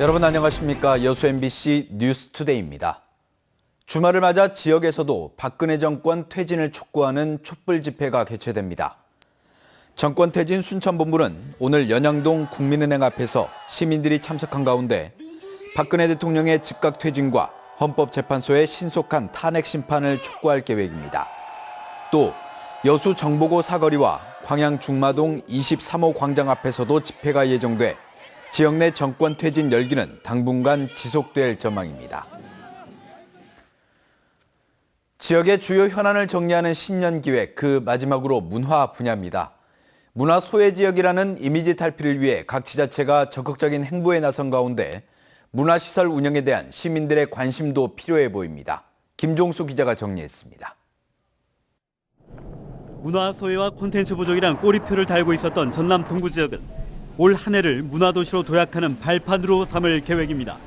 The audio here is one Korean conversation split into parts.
여러분 안녕하십니까? 여수 MBC 뉴스투데이입니다. 주말을 맞아 지역에서도 박근혜 정권 퇴진을 촉구하는 촛불 집회가 개최됩니다. 정권 퇴진 순천본부는 오늘 연양동 국민은행 앞에서 시민들이 참석한 가운데 박근혜 대통령의 즉각 퇴진과 헌법재판소의 신속한 탄핵 심판을 촉구할 계획입니다. 또 여수 정보고 사거리와 광양 중마동 23호 광장 앞에서도 집회가 예정돼 지역 내 정권 퇴진 열기는 당분간 지속될 전망입니다. 지역의 주요 현안을 정리하는 신년기획, 그 마지막으로 문화 분야입니다. 문화 소외 지역이라는 이미지 탈피를 위해 각 지자체가 적극적인 행보에 나선 가운데 문화시설 운영에 대한 시민들의 관심도 필요해 보입니다. 김종수 기자가 정리했습니다. 문화 소외와 콘텐츠 부족이란 꼬리표를 달고 있었던 전남 동구 지역은 올 한 해를 문화도시로 도약하는 발판으로 삼을 계획입니다.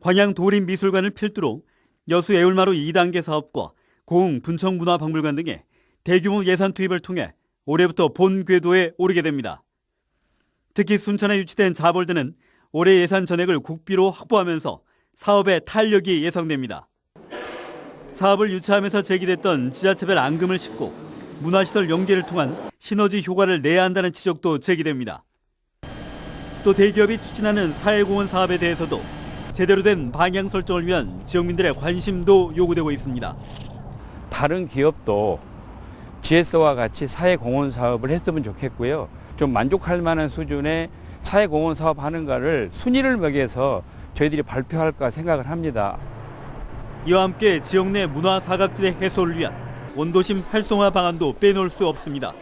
광양 도림미술관을 필두로 여수 애울마루 2단계 사업과 고흥 분청문화박물관 등의 대규모 예산 투입을 통해 올해부터 본 궤도에 오르게 됩니다. 특히 순천에 유치된 자볼드는 올해 예산 전액을 국비로 확보하면서 사업의 탄력이 예상됩니다. 사업을 유치하면서 제기됐던 지자체별 앙금을 싣고 문화시설 연계를 통한 시너지 효과를 내야 한다는 지적도 제기됩니다. 또 대기업이 추진하는 사회공헌 사업에 대해서도 제대로 된 방향 설정을 위한 지역민들의 관심도 요구되고 있습니다. 다른 기업도 GS와 같이 사회공헌 사업을 했으면 좋겠고요. 좀 만족할 만한 수준의 사회공헌 사업 하는가를 순위를 매겨서 저희들이 발표할까 생각을 합니다. 이와 함께 지역 내 문화 사각지대 해소를 위한 원도심 활성화 방안도 빼놓을 수 없습니다.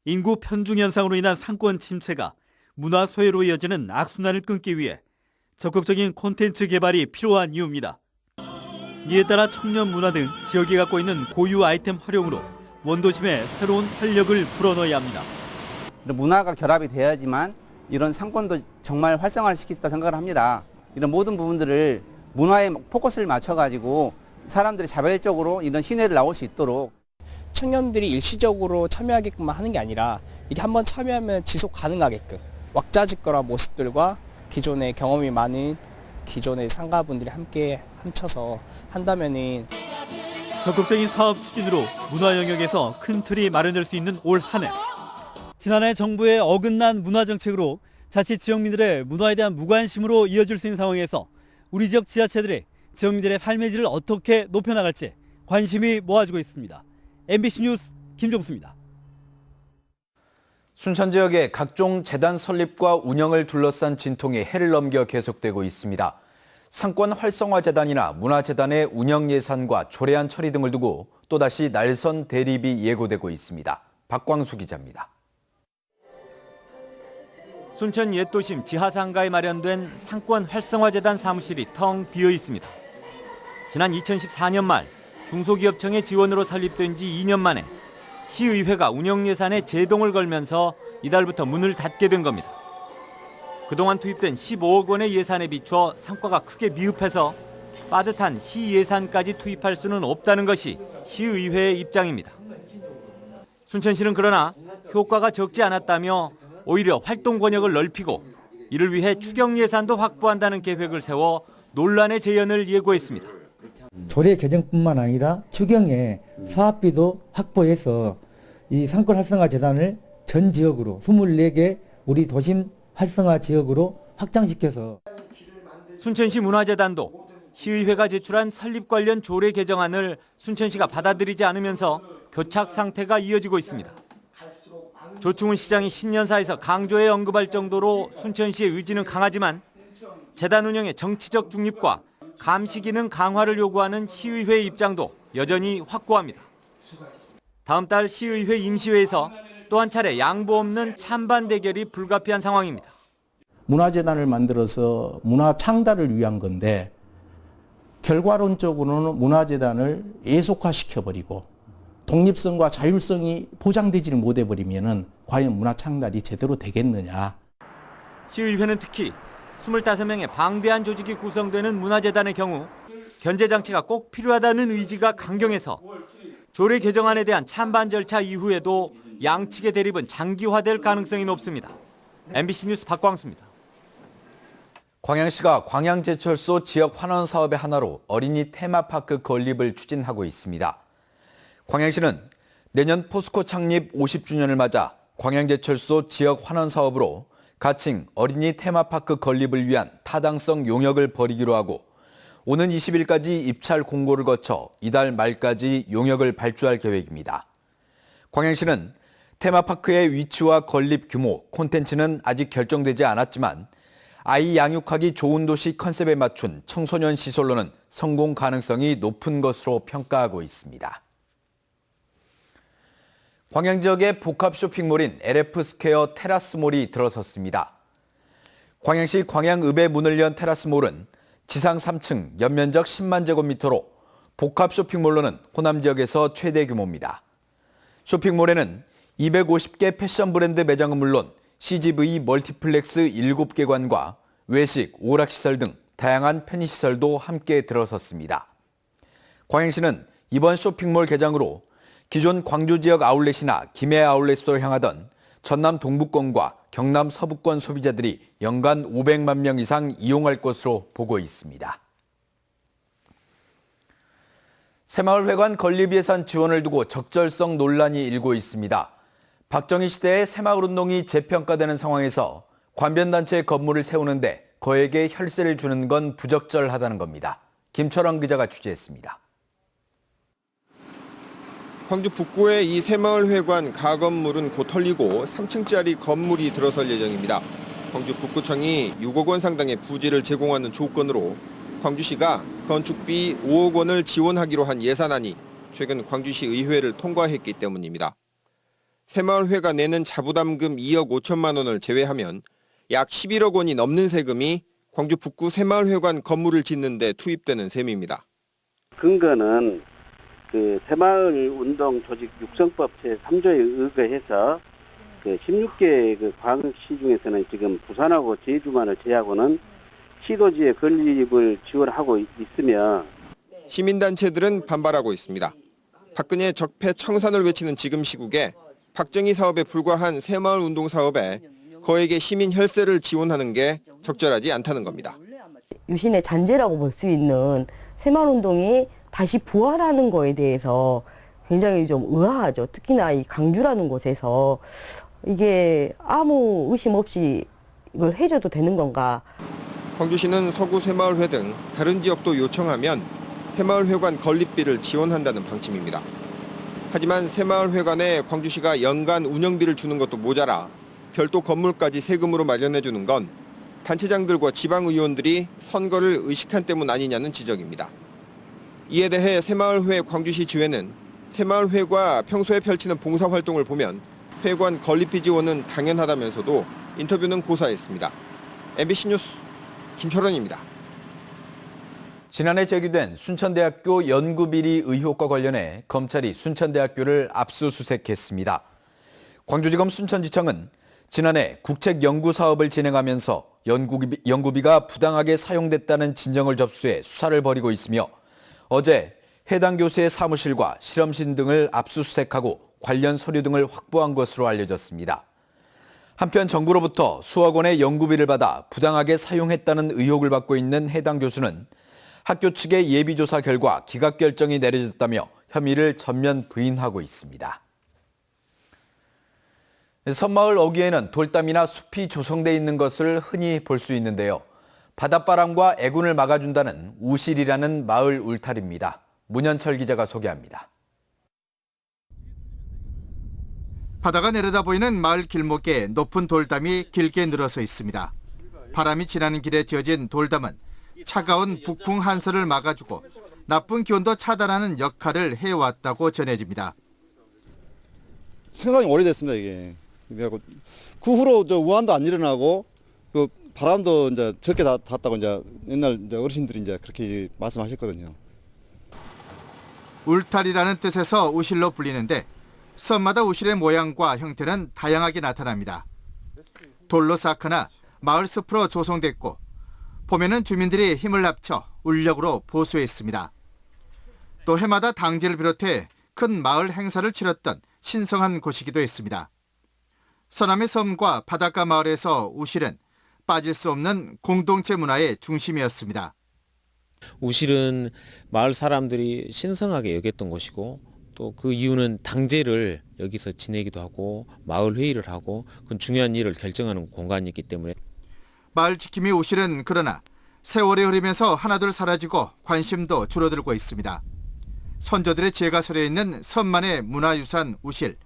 인구 편중 현상으로 인한 상권 침체가 문화 소외로 이어지는 악순환을 끊기 위해 적극적인 콘텐츠 개발이 필요한 이유입니다. 이에 따라 청년 문화 등 지역이 갖고 있는 고유 아이템 활용으로 원도심에 새로운 활력을 불어넣어야 합니다. 문화가 결합이 돼야지만 이런 상권도 정말 활성화를 시킬 수 있다고 생각을 합니다. 이런 모든 부분들을 문화에 포커스를 맞춰가지고 사람들이 자발적으로 이런 시내를 나올 수 있도록 청년들이 일시적으로 참여하게끔만 하는 게 아니라 이게 한번 참여하면 지속 가능하게끔 왁자지껄한 모습들과 기존의 경험이 많은 기존의 상가분들이 함께 합쳐서 한다면은 적극적인 사업 추진으로 문화 영역에서 큰 틀이 마련될 수 있는 올 한 해. 지난해 정부의 어긋난 문화 정책으로 자칫 지역민들의 문화에 대한 무관심으로 이어질 수 있는 상황에서 우리 지역 지자체들이 지역민들의 삶의 질을 어떻게 높여나갈지 관심이 모아지고 있습니다. MBC 뉴스 김종수입니다. 순천 지역의 각종 재단 설립과 운영을 둘러싼 진통이 해를 넘겨 계속되고 있습니다. 상권 활성화 재단이나 문화재단의 운영 예산과 조례안 처리 등을 두고 또다시 날선 대립이 예고되고 있습니다. 박광수 기자입니다. 순천 옛도심 지하상가에 마련된 상권 활성화 재단 사무실이 텅 비어 있습니다. 지난 2014년 말 중소기업청의 지원으로 설립된 지 2년 만에 시의회가 운영 예산에 제동을 걸면서 이달부터 문을 닫게 된 겁니다. 그동안 투입된 15억 원의 예산에 비춰 성과가 크게 미흡해서 빠듯한 시 예산까지 투입할 수는 없다는 것이 시의회의 입장입니다. 순천시는 그러나 효과가 적지 않았다며 오히려 활동 권역을 넓히고 이를 위해 추경 예산도 확보한다는 계획을 세워 논란의 재현을 예고했습니다. 조례 개정뿐만 아니라 추경에 사업비도 확보해서 이 상권 활성화 재단을 전 지역으로 24개 우리 도심 활성화 지역으로 확장시켜서 순천시 문화재단도 시의회가 제출한 설립 관련 조례 개정안을 순천시가 받아들이지 않으면서 교착 상태가 이어지고 있습니다. 조충훈 시장이 신년사에서 강조해 언급할 정도로 순천시의 의지는 강하지만 재단 운영의 정치적 중립과 감시 기능 강화를 요구하는 시의회의 입장도 여전히 확고합니다. 다음 달 시의회 임시회에서 또 한 차례 양보 없는 찬반 대결이 불가피한 상황입니다. 문화재단을 만들어서 문화 창달을 위한 건데 결과론적으로는 문화재단을 예속화시켜버리고 독립성과 자율성이 보장되지를 못해버리면 과연 문화 창달이 제대로 되겠느냐. 시의회는 특히 25명의 방대한 조직이 구성되는 문화재단의 경우 견제 장치가 꼭 필요하다는 의지가 강경해서 조례 개정안에 대한 찬반 절차 이후에도 양측의 대립은 장기화될 가능성이 높습니다. MBC 뉴스 박광수입니다. 광양시가 광양제철소 지역 환원 사업의 하나로 어린이 테마파크 건립을 추진하고 있습니다. 광양시는 내년 포스코 창립 50주년을 맞아 광양제철소 지역 환원 사업으로 가칭 어린이 테마파크 건립을 위한 타당성 용역을 벌이기로 하고 오는 20일까지 입찰 공고를 거쳐 이달 말까지 용역을 발주할 계획입니다. 광양시는 테마파크의 위치와 건립 규모, 콘텐츠는 아직 결정되지 않았지만 아이 양육하기 좋은 도시 컨셉에 맞춘 청소년 시설로는 성공 가능성이 높은 것으로 평가하고 있습니다. 광양 지역의 복합 쇼핑몰인 LF스퀘어 테라스몰이 들어섰습니다. 광양시 광양읍에 문을 연 테라스몰은 지상 3층, 연면적 10만 제곱미터로 복합 쇼핑몰로는 호남 지역에서 최대 규모입니다. 쇼핑몰에는 250개 패션 브랜드 매장은 물론 CGV 멀티플렉스 7개관과 외식, 오락시설 등 다양한 편의시설도 함께 들어섰습니다. 광양시는 이번 쇼핑몰 개장으로 기존 광주 지역 아울렛이나 김해 아울렛으로 향하던 전남 동부권과 경남 서부권 소비자들이 연간 500만 명 이상 이용할 것으로 보고 있습니다. 새마을회관 건립 예산 지원을 두고 적절성 논란이 일고 있습니다. 박정희 시대의 새마을운동이 재평가되는 상황에서 관변단체 건물을 세우는데 거액의 혈세를 주는 건 부적절하다는 겁니다. 김철원 기자가 취재했습니다. 광주 북구의 이 새마을회관 가건물은 곧 털리고 3층짜리 건물이 들어설 예정입니다. 광주 북구청이 6억 원 상당의 부지를 제공하는 조건으로 광주시가 건축비 5억 원을 지원하기로 한 예산안이 최근 광주시 의회를 통과했기 때문입니다. 새마을회가 내는 자부담금 2억 5천만 원을 제외하면 약 11억 원이 넘는 세금이 광주 북구 새마을회관 건물을 짓는 데 투입되는 셈입니다. 근거는 새마을운동 조직 육성법 제3조에 의거해서 16개 광역시 중에서는 지금 부산하고 제주만을 제외하고는 시도지의 건립을 지원하고 있으며 시민단체들은 반발하고 있습니다. 박근혜 적폐 청산을 외치는 지금 시국에 박정희 사업에 불과한 새마을운동 사업에 거액의 시민 혈세를 지원하는 게 적절하지 않다는 겁니다. 유신의 잔재라고 볼 수 있는 새마을운동이 다시 부활하는 거에 대해서 굉장히 좀 의아하죠. 특히나 이 강주라는 곳에서 이게 아무 의심 없이 이걸 해줘도 되는 건가. 광주시는 서구 새마을회 등 다른 지역도 요청하면 새마을회관 건립비를 지원한다는 방침입니다. 하지만 새마을회관에 광주시가 연간 운영비를 주는 것도 모자라 별도 건물까지 세금으로 마련해주는 건 단체장들과 지방의원들이 선거를 의식한 때문 아니냐는 지적입니다. 이에 대해 새마을회 광주시 지회는 새마을회가 평소에 펼치는 봉사활동을 보면 회관 건립비 지원은 당연하다면서도 인터뷰는 고사했습니다. MBC 뉴스 김철원입니다. 지난해 제기된 순천대학교 연구비리 의혹과 관련해 검찰이 순천대학교를 압수수색했습니다. 광주지검 순천지청은 지난해 국책 연구 사업을 진행하면서 연구비가 부당하게 사용됐다는 진정을 접수해 수사를 벌이고 있으며 어제 해당 교수의 사무실과 실험실 등을 압수수색하고 관련 서류 등을 확보한 것으로 알려졌습니다. 한편 정부로부터 수억 원의 연구비를 받아 부당하게 사용했다는 의혹을 받고 있는 해당 교수는 학교 측의 예비조사 결과 기각 결정이 내려졌다며 혐의를 전면 부인하고 있습니다. 섬마을 어귀에는 돌담이나 숲이 조성돼 있는 것을 흔히 볼 수 있는데요. 바닷바람과 애군을 막아준다는 우실이라는 마을 울타리입니다. 문현철 기자가 소개합니다. 바다가 내려다 보이는 마을 길목에 높은 돌담이 길게 늘어서 있습니다. 바람이 지나는 길에 지어진 돌담은 차가운 북풍 한설을 막아주고 나쁜 기온도 차단하는 역할을 해왔다고 전해집니다. 상당히 오래됐습니다, 이게. 그 후로 우한도 안 일어나고 그 바람도 이제 적게 닿았다고 이제 옛날 어르신들이 이제 그렇게 말씀하셨거든요. 울타리라는 뜻에서 우실로 불리는데 섬마다 우실의 모양과 형태는 다양하게 나타납니다. 돌로 쌓거나 마을 숲으로 조성됐고 봄에는 주민들이 힘을 합쳐 울력으로 보수했습니다. 또 해마다 당제를 비롯해 큰 마을 행사를 치렀던 신성한 곳이기도 했습니다. 서남의 섬과 바닷가 마을에서 우실은 빠질 수 없는 공동체 문화의 중심이었습니다. 우실은 마을 사람들이 신성하게 여겼던 곳이고 또 그 이유는 당제를 여기서 지내기도 하고 마을 회의를 하고 그건 중요한 일을 결정하는 공간이기 때문에 마을 지킴이 우실은 그러나 세월이 흐르면서 하나둘 사라지고 관심도 줄어들고 있습니다. 선조들의 지혜가 서려 있는 섬만의 문화유산 우실.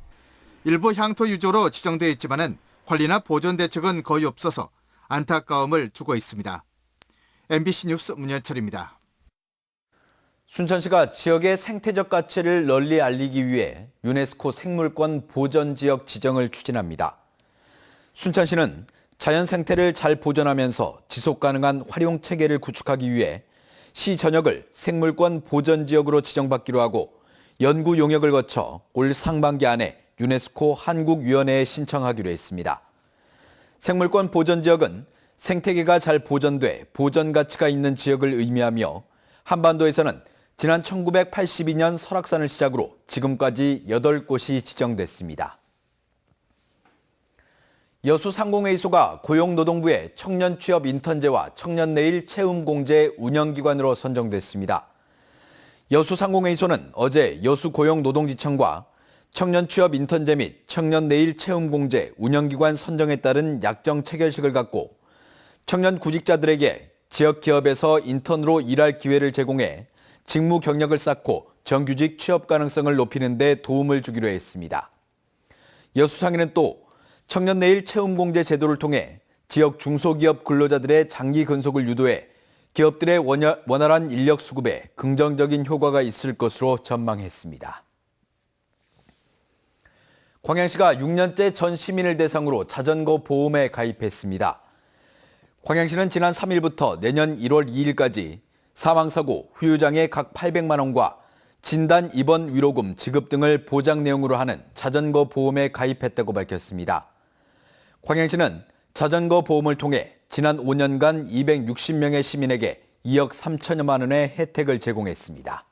일부 향토 유조로 지정되어 있지만은 관리나 보존 대책은 거의 없어서 안타까움을 주고 있습니다. MBC 뉴스 문현철입니다. 순천시가 지역의 생태적 가치를 널리 알리기 위해 유네스코 생물권 보전지역 지정을 추진합니다. 순천시는 자연 생태를 잘 보존하면서 지속 가능한 활용 체계를 구축하기 위해 시 전역을 생물권 보전지역으로 지정받기로 하고 연구 용역을 거쳐 올 상반기 안에 유네스코 한국위원회에 신청하기로 했습니다. 생물권 보전지역은 생태계가 잘 보존돼 보전 가치가 있는 지역을 의미하며 한반도에서는 지난 1982년 설악산을 시작으로 지금까지 8곳이 지정됐습니다. 여수상공회의소가 고용노동부의 청년 취업 인턴제와 청년 내일 채움공제 운영기관으로 선정됐습니다. 여수상공회의소는 어제 여수고용노동지청과 청년 취업 인턴제 및 청년 내일 채움공제 운영기관 선정에 따른 약정 체결식을 갖고 청년 구직자들에게 지역 기업에서 인턴으로 일할 기회를 제공해 직무 경력을 쌓고 정규직 취업 가능성을 높이는 데 도움을 주기로 했습니다. 여수상인은 또 청년 내일 채움공제 제도를 통해 지역 중소기업 근로자들의 장기 근속을 유도해 기업들의 원활한 인력 수급에 긍정적인 효과가 있을 것으로 전망했습니다. 광양시가 6년째 전 시민을 대상으로 자전거 보험에 가입했습니다. 광양시는 지난 3일부터 내년 1월 2일까지 사망사고, 후유장애 각 800만 원과 진단 입원 위로금 지급 등을 보장 내용으로 하는 자전거 보험에 가입했다고 밝혔습니다. 광양시는 자전거 보험을 통해 지난 5년간 260명의 시민에게 2억 3천여만 원의 혜택을 제공했습니다.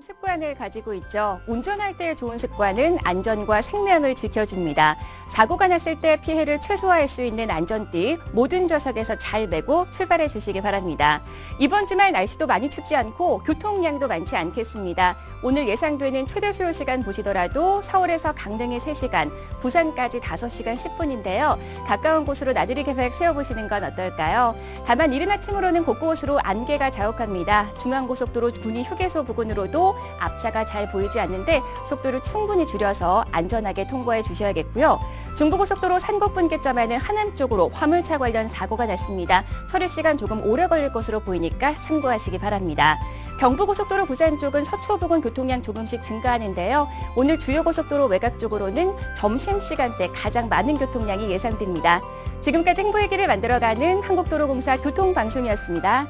습관을 가지고 있죠. 운전할 때의 좋은 습관은 안전과 생명을 지켜줍니다. 사고가 났을 때 피해를 최소화할 수 있는 안전띠 모든 좌석에서 잘 매고 출발해 주시기 바랍니다. 이번 주말 날씨도 많이 춥지 않고 교통량도 많지 않겠습니다. 오늘 예상되는 최대 소요 시간 보시더라도 서울에서 강릉에 3시간, 부산까지 5시간 10분인데요. 가까운 곳으로 나들이 계획 세워보시는 건 어떨까요? 다만 이른 아침으로는 곳곳으로 안개가 자욱합니다. 중앙고속도로 군위 휴게소 부근으로도 앞차가 잘 보이지 않는데 속도를 충분히 줄여서 안전하게 통과해 주셔야겠고요. 중부고속도로 산곡분기점에는 하남 쪽으로 화물차 관련 사고가 났습니다. 처리 시간 조금 오래 걸릴 것으로 보이니까 참고하시기 바랍니다. 경부고속도로 부산 쪽은 서초 부근 교통량 조금씩 증가하는데요. 오늘 주요 고속도로 외곽 쪽으로는 점심시간대 가장 많은 교통량이 예상됩니다. 지금까지 행보의 길을 만들어가는 한국도로공사 교통방송이었습니다.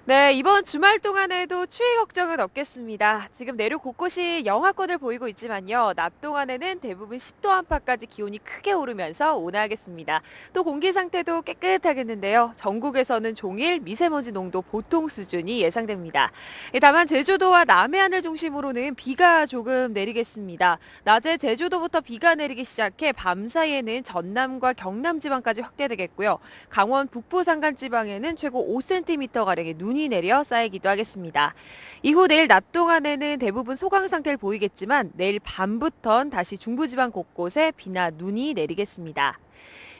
네, 이번 주말 동안에도 추위 걱정은 없겠습니다. 지금 내륙 곳곳이 영하권을 보이고 있지만요. 낮 동안에는 대부분 10도 안팎까지 기온이 크게 오르면서 온화하겠습니다. 또 공기 상태도 깨끗하겠는데요. 전국에서는 종일 미세먼지 농도 보통 수준이 예상됩니다. 다만 제주도와 남해안을 중심으로는 비가 조금 내리겠습니다. 낮에 제주도부터 비가 내리기 시작해 밤 사이에는 전남과 경남 지방까지 확대되겠고요. 강원 북부 산간 지방에는 최고 5cm가량의 눈이 내려 쌓이기도 하겠습니다. 이후 내일 낮 동안에는 대부분 소강 상태를 보이겠지만 내일 밤부턴 다시 중부지방 곳곳에 비나 눈이 내리겠습니다.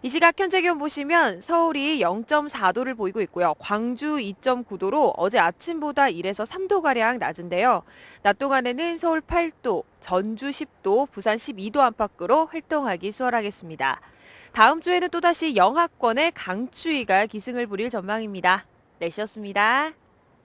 이 시각 현재 기온 보시면 서울이 0.4도를 보이고 있고요. 광주 2.9도로 어제 아침보다 1에서 3도가량 낮은데요. 낮 동안에는 서울 8도, 전주 10도, 부산 12도 안팎으로 활동하기 수월하겠습니다. 다음 주에는 또다시 영하권의 강추위가 기승을 부릴 전망입니다. 날씨였습니다.